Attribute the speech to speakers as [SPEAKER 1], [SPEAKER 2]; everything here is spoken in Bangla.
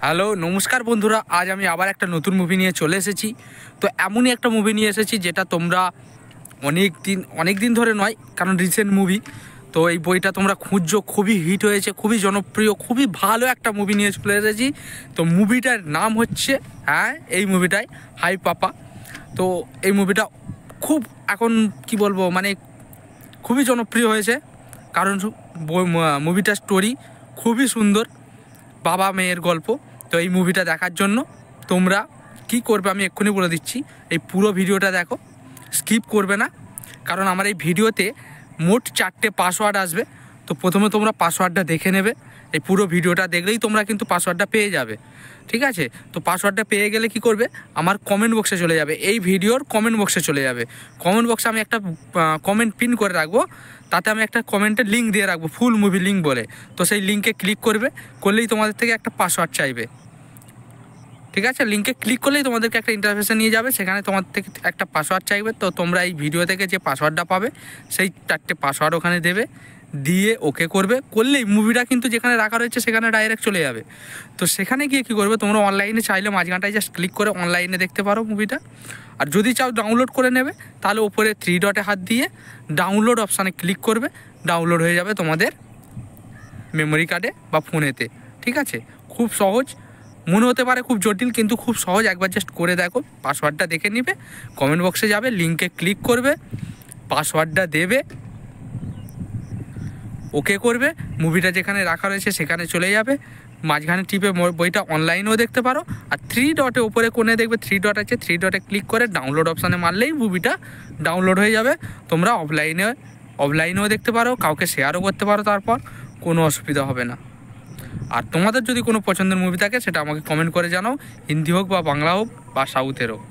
[SPEAKER 1] হ্যালো নমস্কার বন্ধুরা, আজ আমি আবার একটা নতুন মুভি নিয়ে চলে এসেছি। তো এমনই একটা মুভি নিয়ে এসেছি যেটা তোমরা অনেক দিন ধরে নয়, কারণ রিসেন্ট মুভি। তো এই বইটা তোমরা খুঁজছো, খুবই হিট হয়েছে, খুবই জনপ্রিয়, খুবই ভালো একটা মুভি নিয়ে চলে এসেছি। তো মুভিটার নাম হচ্ছে এই মুভিটাই হাই পাপা। তো এই মুভিটা খুব এখন কি বলবো, মানে খুবই জনপ্রিয় হয়েছে, কারণ মুভিটার স্টোরি খুবই সুন্দর, বাবা মেয়ের গল্প। তো এই মুভিটা দেখার জন্য তোমরা কি করবে আমি এক্ষুনি বলে দিচ্ছি। এই পুরো ভিডিওটা দেখো, স্কিপ করবে না, কারণ আমার এই ভিডিওতে মোট 4টে পাসওয়ার্ড আসবে। তো প্রথমে তোমরা পাসওয়ার্ডটা দেখে নেবে। এই পুরো ভিডিওটা দেখলেই তোমরা কিন্তু পাসওয়ার্ডটা পেয়ে যাবে, ঠিক আছে? তো পাসওয়ার্ডটা পেয়ে গেলে কি করবে, আমার কমেন্ট বক্সে চলে যাবে, এই ভিডিওর কমেন্ট বক্সে চলে যাবে। কমেন্ট বক্সে আমি একটা কমেন্ট পিন করে রাখবো, তাতে আমি একটা কমেন্টের লিঙ্ক দিয়ে রাখবো, ফুল মুভি লিঙ্ক বলে। তো সেই লিঙ্কে ক্লিক করলেই তোমাদের থেকে একটা পাসওয়ার্ড চাইবে, ঠিক আছে? লিঙ্কে ক্লিক করলেই তোমাদেরকে একটা ইন্টারফেসে নিয়ে যাবে, সেখানে তোমাদের থেকে একটা পাসওয়ার্ড চাইবে। তো তোমরা এই ভিডিও থেকে যে পাসওয়ার্ডটা পাবে সেই 4টে পাসওয়ার্ড ওখানে দেবে, দিয়ে ওকে করলেই মুভিটা কিন্তু যেখানে রাখা রয়েছে সেখানে ডাইরেক্ট চলে যাবে। তো সেখানে গিয়ে কী করবে, তোমরা অনলাইনে চাইলে মাঝখানটায় জাস্ট ক্লিক করে অনলাইনে দেখতে পারো মুভিটা। আর যদি চাও ডাউনলোড করে নেবে, তাহলে ওপরে 3 ডটে হাত দিয়ে ডাউনলোড অপশানে ক্লিক করবে, ডাউনলোড হয়ে যাবে তোমাদের মেমোরি কার্ডে বা ফোনেতে, ঠিক আছে? খুব সহজ, মনে হতে পারে খুব জটিল, কিন্তু খুব সহজ। একবার জাস্ট করে দেখো, পাসওয়ার্ডটা দেখে নিবে, কমেন্ট বক্সে যাবে, লিঙ্কে ক্লিক করবে, পাসওয়ার্ডটা দেবে, ওকে করবে, মুভিটা যেখানে রাখা রয়েছে সেখানে চলে যাবে। মাঝখানে টিপে বইটা অনলাইনেও দেখতে পারো। আর 3 ডটে ওপরে কোণে দেখবে 3 ডট আছে, 3 ডটে ক্লিক করে ডাউনলোড অপশানে মারলেই মুভিটা ডাউনলোড হয়ে যাবে। তোমরা অফলাইনেও দেখতে পারো, কাউকে শেয়ারও করতে পারো, তারপর কোনো অসুবিধা হবে না। আর তোমাদের যদি কোনো পছন্দের মুভি থাকে সেটা আমাকে কমেন্ট করে জানাও, হিন্দি হোক বা বাংলা হোক বা সাউথের হোক।